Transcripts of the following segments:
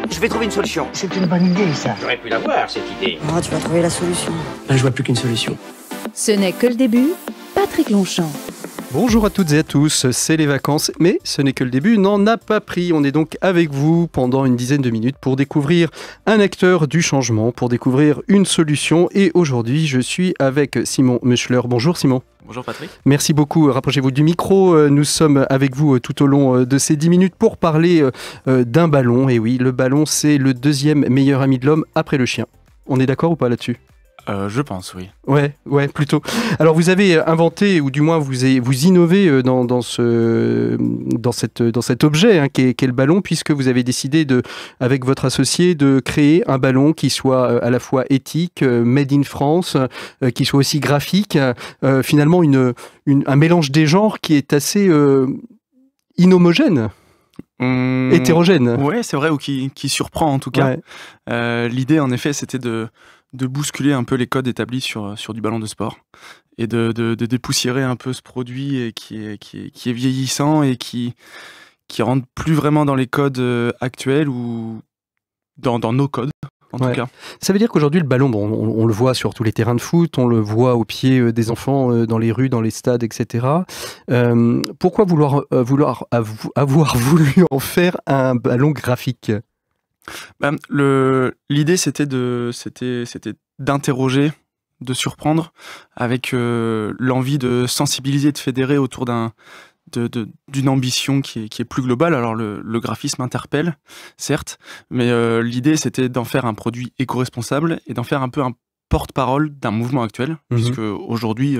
Je vais trouver une solution. C'est une bonne idée, ça. J'aurais pu l'avoir, cette idée. Oh, tu vas trouver la solution. Là, je vois plus qu'une solution. Ce n'est que le début. Patrick Longchamp. Bonjour à toutes et à tous, c'est les vacances, mais ce n'est que le début, n'en a pas pris. On est donc avec vous pendant une dizaine de minutes pour découvrir un acteur du changement, pour découvrir une solution. Et aujourd'hui, je suis avec Simon Meuchler. Bonjour Simon. Bonjour Patrick. Merci beaucoup, rapprochez-vous du micro. Nous sommes avec vous tout au long de ces 10 minutes pour parler d'un ballon. Et oui, le ballon, c'est le deuxième meilleur ami de l'homme après le chien. On est d'accord ou pas là-dessus ? Je pense, oui. Ouais, plutôt. Alors, vous avez inventé, ou du moins vous innovez dans cet objet qu'est le ballon, puisque vous avez décidé, avec votre associé, de créer un ballon qui soit à la fois éthique, made in France, qui soit aussi graphique, finalement un mélange des genres qui est assez inhomogène. Hétérogène. Ouais, c'est vrai, ou qui surprend en tout cas. Ouais. L'idée, en effet, c'était de bousculer un peu les codes établis sur du ballon de sport et de dépoussiérer un peu ce produit et qui est vieillissant et qui rentre plus vraiment dans les codes actuels ou dans nos codes. En tout cas. Ça veut dire qu'aujourd'hui, le ballon, on le voit sur tous les terrains de foot, on le voit aux pieds des enfants, dans les rues, dans les stades, etc. Pourquoi avoir voulu en faire un ballon graphique ? L'idée, c'était d'interroger, de surprendre, avec l'envie de sensibiliser, de fédérer autour d'une ambition qui est plus globale. Alors le graphisme interpelle, certes, mais l'idée c'était d'en faire un produit éco-responsable et d'en faire un peu un porte-parole d'un mouvement actuel, puisque aujourd'hui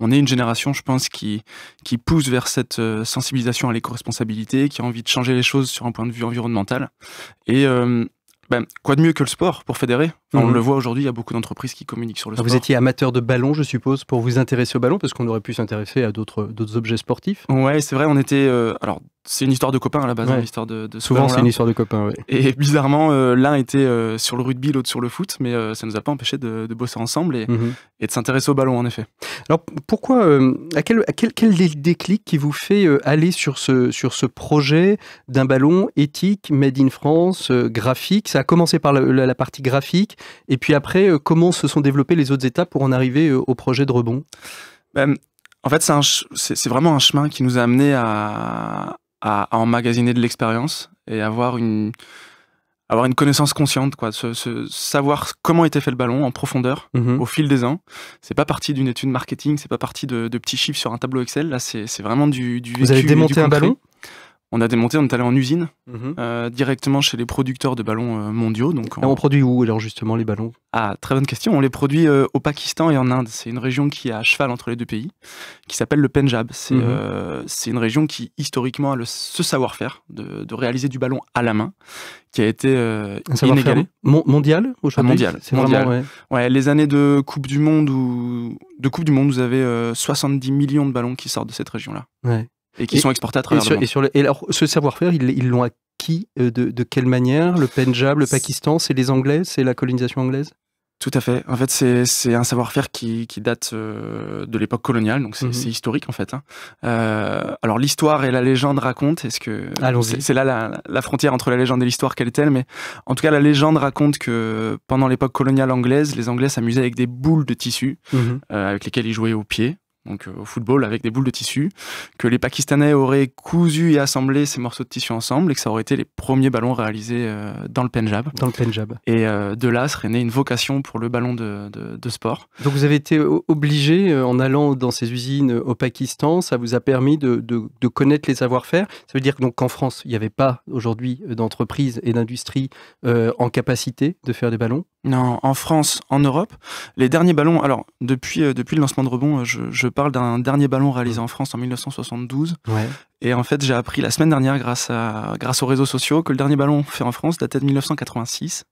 on est une génération, je pense, qui pousse vers cette sensibilisation à l'éco-responsabilité, qui a envie de changer les choses sur un point de vue environnemental. Et quoi de mieux que le sport pour fédérer ? On le voit aujourd'hui, il y a beaucoup d'entreprises qui communiquent sur le sport. Vous étiez amateur de ballon, je suppose, pour vous intéresser au ballon, parce qu'on aurait pu s'intéresser à d'autres objets sportifs. Ouais, c'est vrai, on était... alors, c'est une histoire de copains à la base, l'histoire de ce souvent, c'est une histoire de copains, oui. Et bizarrement, l'un était sur le rugby, l'autre sur le foot, mais ça ne nous a pas empêché de bosser ensemble et de s'intéresser au ballon, en effet. Alors, pourquoi... quel est le déclic qui vous fait aller sur ce projet d'un ballon éthique, made in France, graphique ? Ça a commencé par la partie graphique, et puis après, comment se sont développées les autres étapes pour en arriver au projet de rebond ? En fait, c'est vraiment un chemin qui nous a amené à emmagasiner de l'expérience et avoir une connaissance consciente, quoi, savoir comment était fait le ballon en profondeur au fil des ans. C'est pas parti d'une étude marketing, c'est pas parti de petits chiffres sur un tableau Excel. Là, c'est vraiment du vécu. Vous avez démonté un ballon ? On est allé en usine, directement chez les producteurs de ballons mondiaux. Donc on produit où alors justement les ballons ? Ah, très bonne question. On les produit au Pakistan et en Inde. C'est une région qui est à cheval entre les deux pays, qui s'appelle le Pendjab. C'est une région qui historiquement a ce savoir-faire de réaliser du ballon à la main, qui a été inégalé. Mondial aujourd'hui ? Mondial. C'est vraiment, ouais, les années de Coupe du Monde, vous avez 70 millions de ballons qui sortent de cette région-là. Ouais. Et qui sont exportés à travers le monde. Et alors, ce savoir-faire, ils l'ont acquis de quelle manière ? Le Pendjab, le Pakistan, c'est les Anglais ? C'est la colonisation anglaise ? Tout à fait. En fait, c'est un savoir-faire qui date de l'époque coloniale, donc c'est historique en fait. Alors l'histoire et la légende racontent, c'est là la frontière entre la légende et l'histoire, quelle est-elle ? Mais en tout cas, la légende raconte que pendant l'époque coloniale anglaise, les Anglais s'amusaient avec des boules de tissu avec lesquelles ils jouaient au pied. Donc au football avec des boules de tissu, que les Pakistanais auraient cousu et assemblé ces morceaux de tissu ensemble et que ça aurait été les premiers ballons réalisés dans le Pendjab. Et de là serait née une vocation pour le ballon de sport. Donc vous avez été obligé, en allant dans ces usines au Pakistan, ça vous a permis de connaître les savoir-faire. Ça veut dire que, donc, qu'en France, il n'y avait pas aujourd'hui d'entreprise et d'industrie en capacité de faire des ballons ? Non, en France, en Europe, les derniers ballons... Alors, depuis le lancement de Rebond, je parle d'un dernier ballon réalisé en France en 1972. Ouais. Et en fait, j'ai appris la semaine dernière, grâce aux réseaux sociaux, que le dernier ballon fait en France datait de 1986.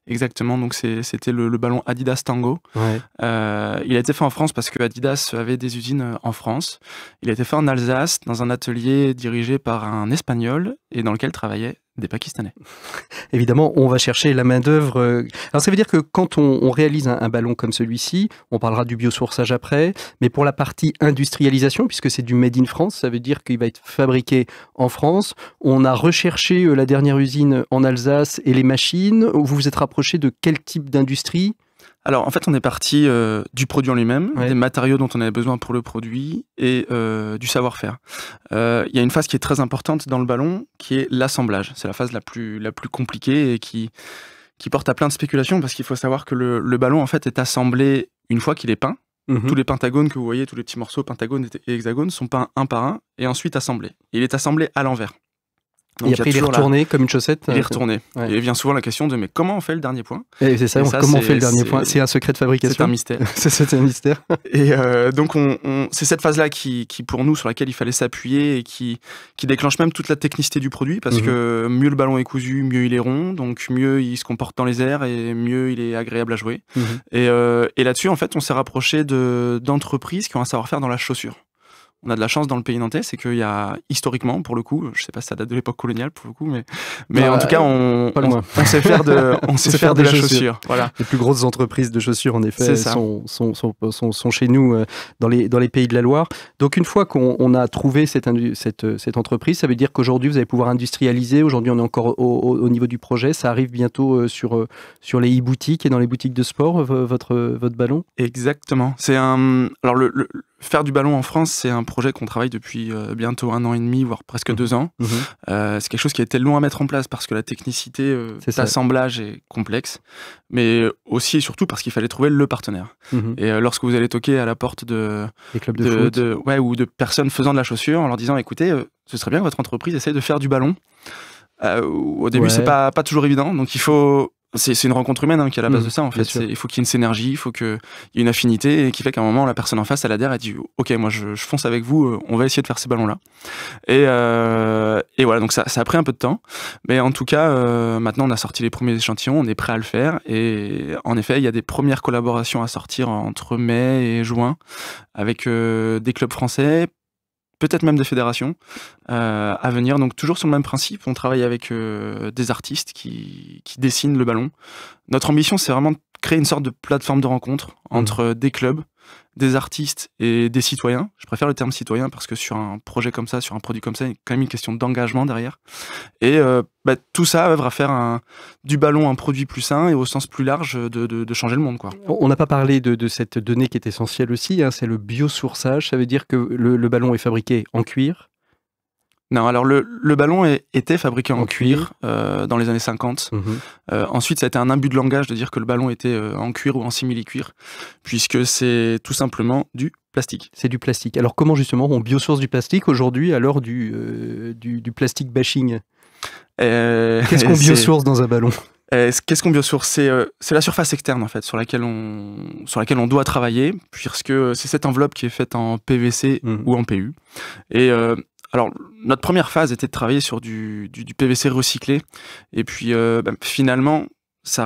Exactement, donc c'était le ballon Adidas Tango. Ouais. Il a été fait en France parce que Adidas avait des usines en France. Il a été fait en Alsace, dans un atelier dirigé par un Espagnol et dans lequel travaillaient des Pakistanais. Évidemment, on va chercher la main-d'œuvre. Alors, ça veut dire que quand on réalise un ballon comme celui-ci, on parlera du biosourçage après, mais pour la partie industrialisation, puisque c'est du Made in France, ça veut dire qu'il va être fabriqués en France. On a recherché la dernière usine en Alsace et les machines. Vous vous êtes rapproché de quel type d'industrie ? Alors, en fait, on est parti du produit en lui-même, des matériaux dont on avait besoin pour le produit et du savoir-faire. Il y a une phase qui est très importante dans le ballon, qui est l'assemblage. C'est la phase la plus compliquée et qui porte à plein de spéculations, parce qu'il faut savoir que le ballon, en fait, est assemblé une fois qu'il est peint. Tous les pentagones que vous voyez, tous les petits morceaux, pentagones et hexagones, sont peints un par un et ensuite assemblés. Il est assemblé à l'envers. Donc, et après, il est retourné comme une chaussette. Il est retourné. Ouais. Et il vient souvent la question de mais comment on fait le dernier point ? Et c'est ça, comment on fait le dernier point ? C'est un secret de fabrication. C'est un mystère. C'est un mystère. Et donc, c'est cette phase-là qui, pour nous, sur laquelle il fallait s'appuyer et qui déclenche même toute la technicité du produit, parce que mieux le ballon est cousu, mieux il est rond, donc mieux il se comporte dans les airs et mieux il est agréable à jouer. Et là-dessus, en fait, on s'est rapproché d'entreprises qui ont un savoir-faire dans la chaussure. On a de la chance dans le pays nantais, c'est qu'il y a historiquement, pour le coup, je sais pas si ça date de l'époque coloniale pour le coup, mais en tout cas, on sait faire de la chaussure. Voilà. Les plus grosses entreprises de chaussures, en effet, sont chez nous dans les pays de la Loire. Donc une fois qu'on a trouvé cette entreprise, ça veut dire qu'aujourd'hui vous allez pouvoir industrialiser. Aujourd'hui, on est encore au niveau du projet. Ça arrive bientôt sur les e-boutiques et dans les boutiques de sport, votre ballon. Exactement. Alors faire du ballon en France, c'est un projet qu'on travaille depuis bientôt 1 an et demi, voire presque 2 ans. C'est quelque chose qui a été long à mettre en place parce que la technicité d'assemblage est complexe, mais aussi et surtout parce qu'il fallait trouver le partenaire. Et lorsque vous allez toquer à la porte des clubs de foot ou de personnes faisant de la chaussure en leur disant écoutez, ce serait bien que votre entreprise essaye de faire du ballon. Au début, c'est pas toujours évident, donc il faut... C'est une rencontre humaine qui est à la base de ça, en fait. Il faut qu'il y ait une synergie, il faut qu'il y ait une affinité, et qui fait qu'à un moment, la personne en face, elle adhère, elle dit « Ok, moi, je fonce avec vous, on va essayer de faire ces ballons-là. » Et voilà, donc ça a pris un peu de temps. Mais en tout cas, maintenant, on a sorti les premiers échantillons, on est prêt à le faire. Et en effet, il y a des premières collaborations à sortir entre mai et juin avec des clubs français, peut-être même des fédérations à venir. Donc toujours sur le même principe, on travaille avec des artistes qui dessinent le ballon. Notre ambition, c'est vraiment de créer une sorte de plateforme de rencontre entre des clubs, des artistes et des citoyens. Je préfère le terme citoyen parce que sur un projet comme ça, sur un produit comme ça, il y a quand même une question d'engagement derrière. Et tout ça œuvre à faire du ballon un produit plus sain et au sens plus large de changer le monde, quoi. On n'a pas parlé de cette donnée qui est essentielle aussi, c'est le biosourçage. Ça veut dire que le ballon est fabriqué en cuir. Non, alors le ballon était fabriqué en cuir dans les années 50. Ensuite, ça a été un abus de langage de dire que le ballon était en cuir ou en simili-cuir, puisque c'est tout simplement du plastique. C'est du plastique. Alors comment justement on biosource du plastique aujourd'hui à l'heure du plastic bashing ? Qu'est-ce qu'on biosource dans un ballon ? Qu'est-ce qu'on biosource ? C'est la surface externe en fait sur laquelle on doit travailler, puisque c'est cette enveloppe qui est faite en PVC ou en PU. Et alors, notre première phase était de travailler sur du PVC recyclé. Et puis, finalement,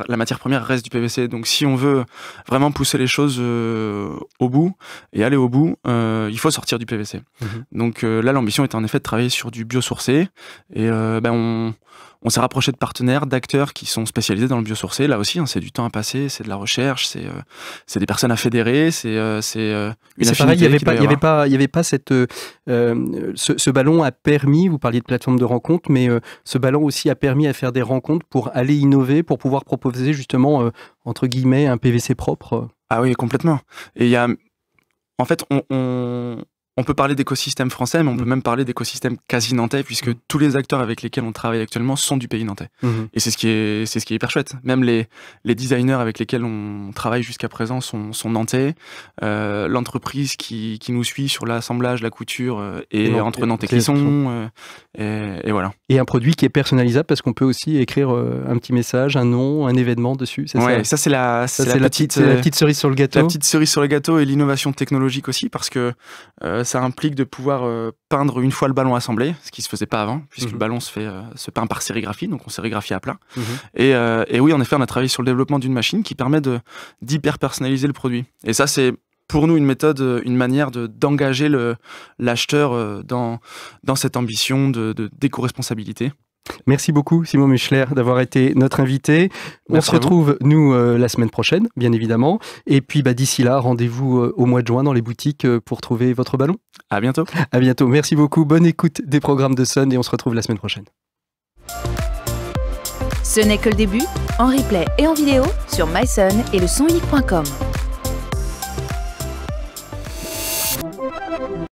la matière première reste du PVC. Donc, si on veut vraiment pousser les choses au bout et aller au bout, il faut sortir du PVC. Donc là, l'ambition était en effet de travailler sur du biosourcé. Et on s'est rapproché de partenaires, d'acteurs qui sont spécialisés dans le biosourcé. Là aussi, c'est du temps à passer, c'est de la recherche, c'est des personnes à fédérer, c'est une affinité. Pareil, il y avait pas cette ce ballon a permis, vous parliez de plateforme de rencontre, mais ce ballon aussi a permis à faire des rencontres pour aller innover, pour pouvoir proposer justement entre guillemets un PVC propre. Ah oui, complètement. Et il y a, en fait, on peut parler d'écosystème français, mais on peut même parler d'écosystème quasi nantais, puisque tous les acteurs avec lesquels on travaille actuellement sont du pays nantais. Et c'est ce qui est hyper chouette. Même les designers avec lesquels on travaille jusqu'à présent sont nantais. L'entreprise qui nous suit sur l'assemblage, la couture, est entre Nantes et Clisson. Et voilà. Et un produit qui est personnalisable, parce qu'on peut aussi écrire un petit message, un nom, un événement dessus. Ça c'est la petite cerise sur le gâteau. La petite cerise sur le gâteau et l'innovation technologique aussi, parce que ça implique de pouvoir peindre une fois le ballon assemblé, ce qui se faisait pas avant, puisque le ballon se peint par sérigraphie, donc on sérigraphie à plat. Et oui, en effet, on a travaillé sur le développement d'une machine qui permet d'hyper personnaliser le produit. Et ça, c'est pour nous une méthode, une manière d'engager l'acheteur dans cette ambition d'éco-responsabilité. Merci beaucoup Simon Muchler d'avoir été notre invité. On se retrouve, nous, la semaine prochaine, bien évidemment. Et puis d'ici là, rendez-vous au mois de juin dans les boutiques pour trouver votre ballon. À bientôt. À bientôt. Merci beaucoup. Bonne écoute des programmes de Sun et on se retrouve la semaine prochaine. Ce n'est que le début, en replay et en vidéo sur mysun et le sonunique.com.